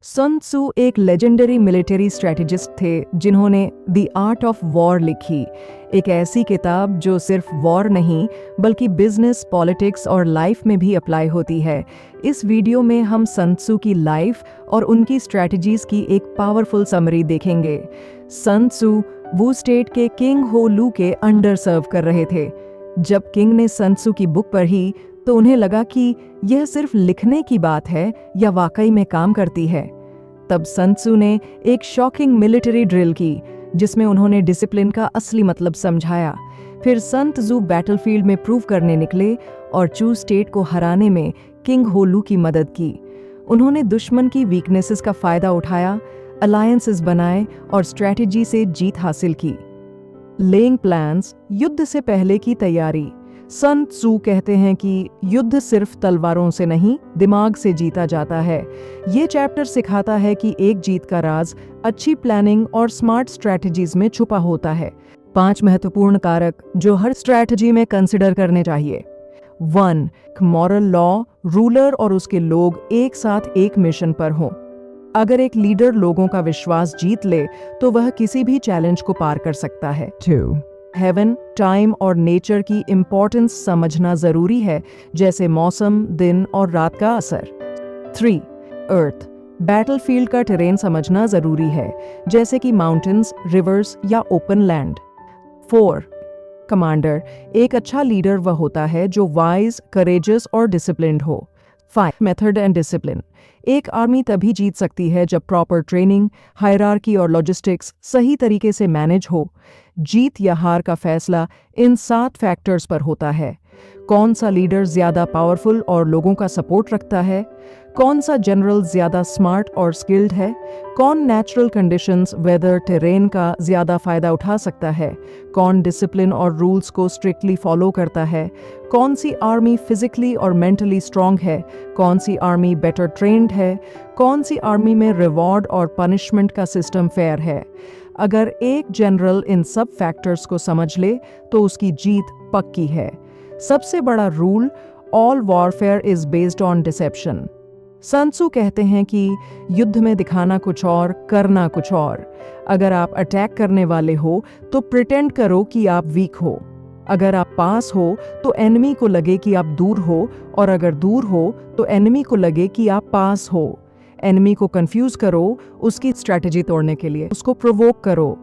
sun tzu एक legendary military strategist थे जिन्होंने द आर्ट ऑफ वॉर लिखी, एक ऐसी किताब जो सिर्फ वॉर नहीं बल्कि बिजनेस, पॉलिटिक्स और लाइफ में भी अप्लाई होती है। इस वीडियो में हम सन त्सू की लाइफ और उनकी स्ट्रेटजीज की एक पावरफुल समरी देखेंगे। सन त्सू वू स्टेट के किंग हो लू के अंडर सर्व कर रहे थे। जब किंग ने सन त्सू की बुक पढ़ी तो उन्हें लगा कि यह सिर्फ लिखने की बात है या वाकई में काम करती है। तब सन त्सू ने एक शॉकिंग मिलिट्री ड्रिल की जिसमें उन्होंने डिसिप्लिन का असली मतलब समझाया। फिर सन त्सू बैटलफील्ड में प्रूव करने निकले और चू स्टेट को हराने में किंग हो लू की मदद की। उन्होंने दुश्मन की वीकनेसेस का फायदा उठाया, अलायंसेस बनाए और स्ट्रेटजी से जीत हासिल की। लेइंग प्लान्स, युद्ध से पहले की तैयारी। सन त्सू कहते हैं कि युद्ध सिर्फ तलवारों से नहीं, दिमाग से जीता जाता है। ये चैप्टर सिखाता है कि एक जीत का राज अच्छी प्लानिंग और स्मार्ट स्ट्रैटेजीज में छुपा होता है। 5 महत्वपूर्ण कारक जो हर स्ट्रैटेजी में कंसिडर करने चाहिए। 1. मॉरल लॉ, रूलर और उसके लोग एक साथ एक मिशन पर हों। अगर एक लीडर लोगों का विश्वास जीत ले तो वह किसी भी चैलेंज को पार कर सकता है। 2. हेवन, टाइम और नेचर की इम्पोर्टेंस समझना जरूरी है, जैसे मौसम, दिन और रात का असर। 3. अर्थ, बैटलफील्ड का टेरेन समझना जरूरी है, जैसे कि माउंटेन्स, रिवर्स या ओपन लैंड। 4. कमांडर, एक अच्छा लीडर वह होता है जो वाइज, करेजियस और डिसिप्लिन्ड हो। 5. मेथड एंड डिसिप्लिन, एक आर्मी तभी जीत सकती है जब प्रॉपर ट्रेनिंग, हायरार्की और लॉजिस्टिक्स सही तरीके से मैनेज हो। जीत या हार का फैसला इन 7 फैक्टर्स पर होता है। कौन सा लीडर ज्यादा पावरफुल और लोगों का सपोर्ट रखता है, कौन सा जनरल ज्यादा स्मार्ट और स्किल्ड है, कौन नेचुरल कंडीशंस, वेदर, टेरेन का ज्यादा फायदा उठा सकता है, कौन डिसिप्लिन और रूल्स को स्ट्रिक्टली फॉलो करता है, कौन सी आर्मी फिजिकली और मेंटली स्ट्रांग है, कौन सी आर्मी बेटर ट्रेन्ड है, कौन सी आर्मी में रिवॉर्ड और पनिशमेंट का सिस्टम फेयर है। अगर एक जनरल इन सब फैक्टर्स को समझ ले तो उसकी जीत पक्की है। सबसे बड़ा rule, all warfare is based on deception. Sun Tzu कहते हैं कि युद्ध में दिखाना कुछ और, करना कुछ और। अगर आप अटैक करने वाले हो तो प्रिटेंड करो कि आप वीक हो। अगर आप पास हो तो एनिमी को लगे कि आप दूर हो, और अगर दूर हो तो एनिमी को लगे कि आप पास हो। एनिमी को कंफ्यूज करो, उसकी स्ट्रैटेजी तोड़ने के लिए उसको प्रोवोक करो।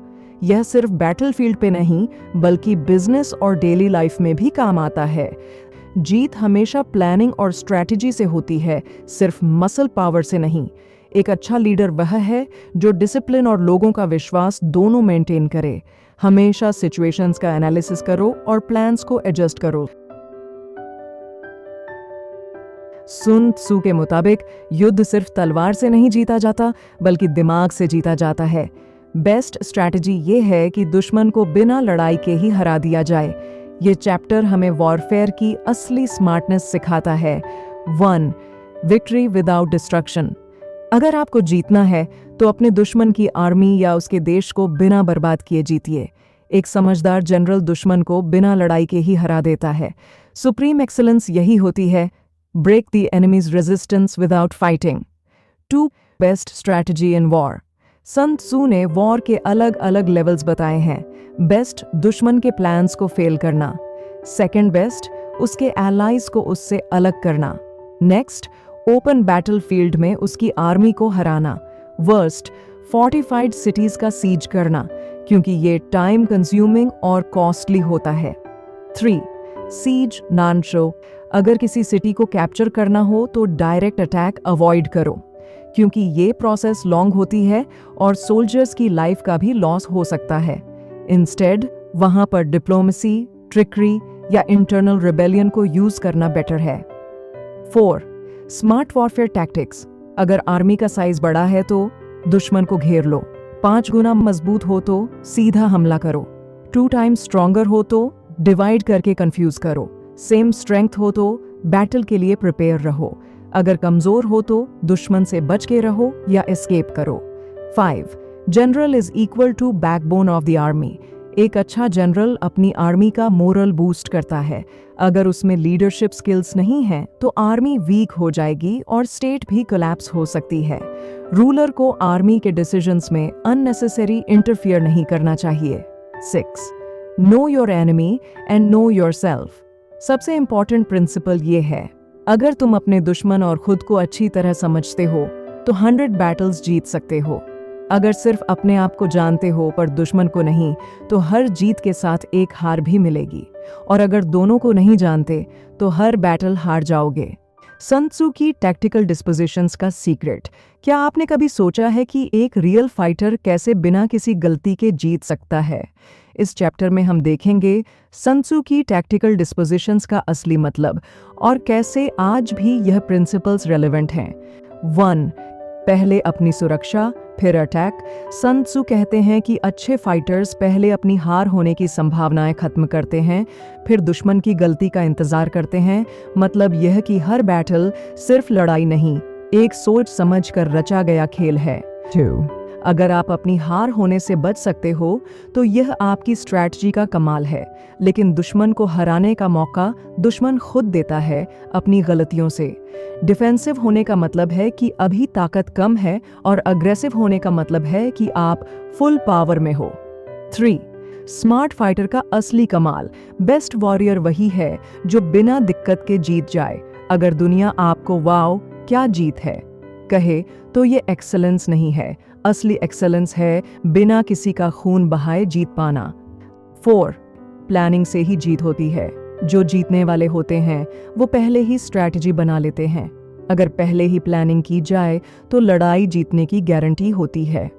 यह सिर्फ बैटलफील्ड पे नहीं बल्कि बिजनेस और डेली लाइफ में भी काम आता है। जीत हमेशा प्लानिंग और स्ट्रैटेजी से होती है, सिर्फ मसल पावर से नहीं। एक अच्छा लीडर वह है जो डिसिप्लिन और लोगों का विश्वास दोनों मेंटेन करे। हमेशा सिचुएशंस का एनालिसिस करो और प्लान्स को एडजस्ट करो। sun त्सू के मुताबिक युद्ध सिर्फ तलवार से नहीं जीता जाता बल्कि दिमाग से जीता जाता है। बेस्ट स्ट्रैटेजी ये है कि दुश्मन को बिना लड़ाई के ही हरा दिया जाए। ये चैप्टर हमें वॉरफेयर की असली स्मार्टनेस सिखाता है। 1. विक्ट्री विदाउट डिस्ट्रक्शन, अगर आपको जीतना है तो अपने दुश्मन की आर्मी या उसके देश को बिना बर्बाद किए जीतिए। एक समझदार जनरल दुश्मन को बिना लड़ाई के ही हरा देता है। सुप्रीम एक्सीलेंस यही होती है, break the enemy's resistance without fighting. 2. Best strategy in war, Sun Tzu ने वॉर के अलग अलग लेवल्स बताए हैं। बेस्ट, दुश्मन के प्लान्स को फेल करना। सेकंड बेस्ट, उसके एलाइज को उससे अलग करना। नेक्स्ट, ओपन बैटलफील्ड में उसकी आर्मी को हराना। वर्स्ट, फोर्टिफाइड सिटीज का सीज करना, क्योंकि ये टाइम कंज्यूमिंग और कॉस्टली होता है। 3. सीज नॉन शो, अगर किसी सिटी को कैप्चर करना हो तो डायरेक्ट अटैक अवॉइड करो, क्योंकि ये प्रोसेस लॉन्ग होती है और सोल्जर्स की लाइफ का भी लॉस हो सकता है। इंस्टेड वहां पर डिप्लोमेसी, ट्रिकरी या इंटरनल रिबेलियन को यूज करना बेटर है। 4. स्मार्ट वॉरफेयर टैक्टिक्स, अगर आर्मी का साइज बड़ा है तो दुश्मन को घेर लो। 5 गुना मजबूत हो तो सीधा हमला करो। 2 टाइम्स स्ट्रॉन्गर हो तो डिवाइड करके कंफ्यूज करो। सेम स्ट्रेंथ हो तो बैटल के लिए प्रिपेयर रहो। अगर कमजोर हो तो दुश्मन से बच के रहो या एस्केप करो। 5. General is equal to backbone of the army, एक अच्छा जनरल अपनी आर्मी का मोरल बूस्ट करता है। अगर उसमें लीडरशिप स्किल्स नहीं हैं तो आर्मी वीक हो जाएगी और स्टेट भी कोलैप्स हो सकती है। रूलर को आर्मी के डिसीजंस में अननेसेसरी इंटरफियर नहीं करना चाहिए। 6. Know your enemy and no yourself. सबसे इंपॉर्टेंट प्रिंसिपल ये है, अगर तुम अपने दुश्मन और खुद को अच्छी तरह समझते हो तो 100 बैटल्स जीत सकते हो। अगर सिर्फ अपने आप को जानते हो पर दुश्मन को नहीं, तो हर जीत के साथ एक हार भी मिलेगी। और अगर दोनों को नहीं जानते तो हर बैटल हार जाओगे। सन त्सू की टैक्टिकल डिस्पोजिशंस का सीक्रेट। क्या आपने कभी सोचा है कि एक रियल फाइटर कैसे बिना किसी गलती के जीत सकता है? इस चैप्टर में हम देखेंगे सन त्सू की टैक्टिकल डिस्पोजिशंस का असली मतलब और कैसे आज भी यह प्रिंसिपल्स रेलेवेंट हैं। 1. पहले अपनी सुरक्षा फिर अटैक। सन त्सू कहते हैं कि अच्छे फाइटर्स पहले अपनी हार होने की संभावनाएं खत्म करते हैं, फिर दुश्मन की गलती का इंतजार करते हैं। मतलब यह कि हर बैटल सिर्फ लड़ाई नहीं, एक सोच समझ कर रचा गया खेल है। 2. अगर आप अपनी हार होने से बच सकते हो तो यह आपकी स्ट्रैटेजी का कमाल है, लेकिन दुश्मन को हराने का मौका दुश्मन खुद देता है अपनी गलतियों से। डिफेंसिव होने का मतलब है कि अभी ताकत कम है और अग्रेसिव होने का मतलब है कि आप फुल पावर में हो। 3. स्मार्ट फाइटर का असली कमाल। बेस्ट वॉरियर वही है जो बिना दिक्कत के जीत जाए। अगर दुनिया आपको वाओ क्या जीत है कहे तो ये एक्सेलेंस नहीं है। असली एक्सेलेंस है बिना किसी का खून बहाए जीत पाना। 4. प्लानिंग से ही जीत होती है। जो जीतने वाले होते हैं वो पहले ही स्ट्रैटेजी बना लेते हैं। अगर पहले ही प्लानिंग की जाए तो लड़ाई जीतने की गारंटी होती है।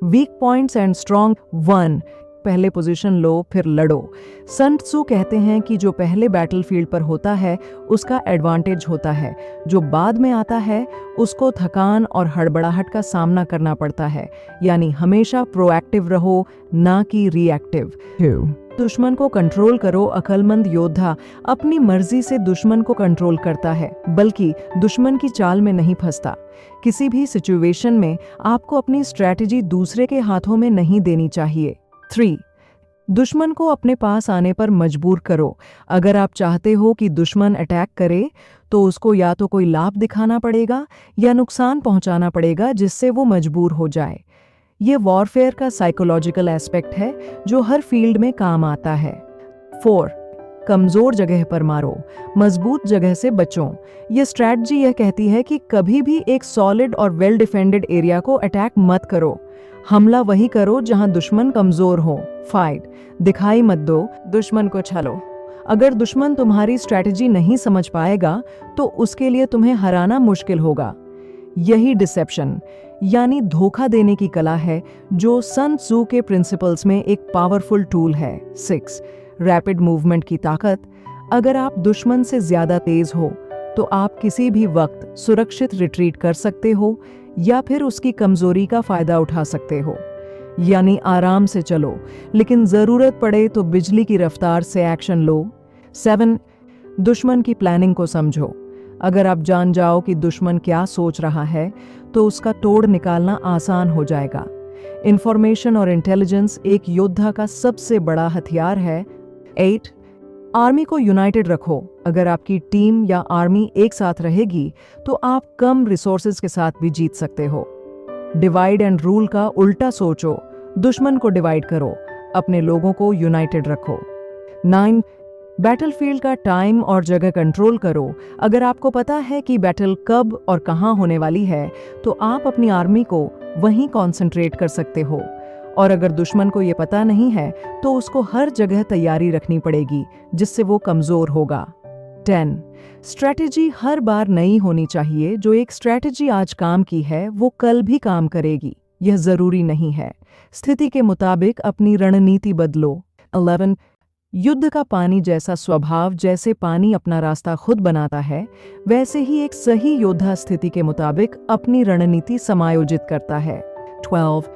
Weak points and strong 1. पहले पोजीशन लो फिर लड़ो। सन त्सू कहते हैं कि जो पहले बैटलफील्ड पर होता है उसका एडवांटेज होता है, जो बाद में आता है उसको थकान और हड़बड़ाहट का सामना करना पड़ता है। यानी हमेशा प्रोएक्टिव रहो, ना कि रिएक्टिव। 2. दुश्मन को कंट्रोल करो। अक्लमंद योद्धा अपनी मर्जी से दुश्मन को कंट्रोल करता है, बल्कि दुश्मन की चाल में नहीं फंसता। किसी भी सिचुएशन में आपको अपनी स्ट्रैटेजी दूसरे के हाथों में नहीं देनी चाहिए। 3. दुश्मन को अपने पास आने पर मजबूर करो। अगर आप चाहते हो कि दुश्मन अटैक करे तो उसको या तो कोई लाभ दिखाना पड़ेगा या नुकसान पहुंचाना पड़ेगा जिससे वो मजबूर हो जाए। ये वॉरफेयर का साइकोलॉजिकल एस्पेक्ट है जो हर फील्ड में काम आता है। 4. कमजोर जगह पर मारो, मजबूत जगह से बचो। ये स्ट्रैटेजी यह कहती है कि कभी भी एक सॉलिड और वेल डिफेंडेड एरिया को अटैक मत करो। हमला वही करो जहां दुश्मन कमजोर हो। 5. दिखाई मत दो, दुश्मन को छलो। अगर दुश्मन तुम्हारी स्ट्रैटेजी नहीं समझ पाएगा तो उसके लिए तुम्हें हराना मुश्किल होगा। यही डिसेप्शन यानी धोखा देने की कला है जो सन त्सू के प्रिंसिपल्स में एक पावरफुल टूल है। 6. रैपिड मूवमेंट की ताकत। अगर आप दुश्मन से ज्यादा तेज हो तो आप किसी भी वक्त सुरक्षित रिट्रीट कर सकते हो या फिर उसकी कमजोरी का फायदा उठा सकते हो। यानी आराम से चलो, लेकिन जरूरत पड़े तो बिजली की रफ्तार से एक्शन लो। 7. दुश्मन की प्लानिंग को समझो। अगर आप जान जाओ कि दुश्मन क्या सोच रहा है तो उसका तोड़ निकालना आसान हो जाएगा। इंफॉर्मेशन और इंटेलिजेंस एक योद्धा का सबसे बड़ा हथियार है। 8. आर्मी को यूनाइटेड रखो। अगर आपकी टीम या आर्मी एक साथ रहेगी तो आप कम रिसोर्सेज के साथ भी जीत सकते हो। डिवाइड एंड रूल का उल्टा सोचो, दुश्मन को डिवाइड करो, अपने लोगों को यूनाइटेड रखो। 9. बैटलफील्ड का टाइम और जगह कंट्रोल करो। अगर आपको पता है कि बैटल कब और कहां होने वाली है तो आप अपनी आर्मी को वहीं कॉन्सेंट्रेट कर सकते हो, और अगर दुश्मन को ये पता नहीं है तो उसको हर जगह तैयारी रखनी पड़ेगी जिससे वो कमजोर होगा। 10. स्ट्रैटेजी हर बार नई होनी चाहिए। जो एक स्ट्रैटेजी आज काम की है वो कल भी काम करेगी, यह जरूरी नहीं है। स्थिति के मुताबिक अपनी रणनीति बदलो। 11. युद्ध का पानी जैसा स्वभाव, जैसे पानी अपना रास्ता खुद बनाता है वैसे ही एक सही योद्धा स्थिति के मुताबिक अपनी रणनीति समायोजित करता है। 12.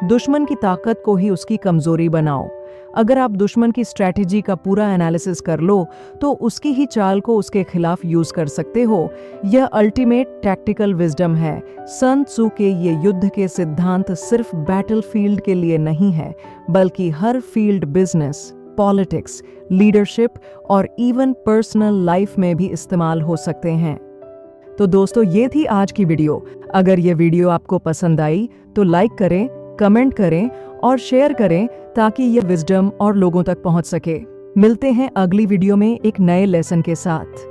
दुश्मन की ताकत को ही उसकी कमजोरी बनाओ। अगर आप दुश्मन की स्ट्रैटेजी का पूरा एनालिसिस कर लो तो उसकी ही चाल को उसके खिलाफ यूज कर सकते हो। यह अल्टीमेट टैक्टिकल विजडम है। सन त्सू के ये युद्ध के सिद्धांत सिर्फ बैटलफील्ड के लिए नहीं है, बल्कि हर फील्ड, बिजनेस, पॉलिटिक्स, लीडरशिप और इवन पर्सनल लाइफ में भी इस्तेमाल हो सकते हैं। तो दोस्तों ये थी आज की वीडियो। अगर ये वीडियो आपको पसंद आई तो लाइक करें, कमेंट करें और शेयर करें ताकि ये विजडम और लोगों तक पहुंच सके। मिलते हैं अगली वीडियो में एक नए लेसन के साथ।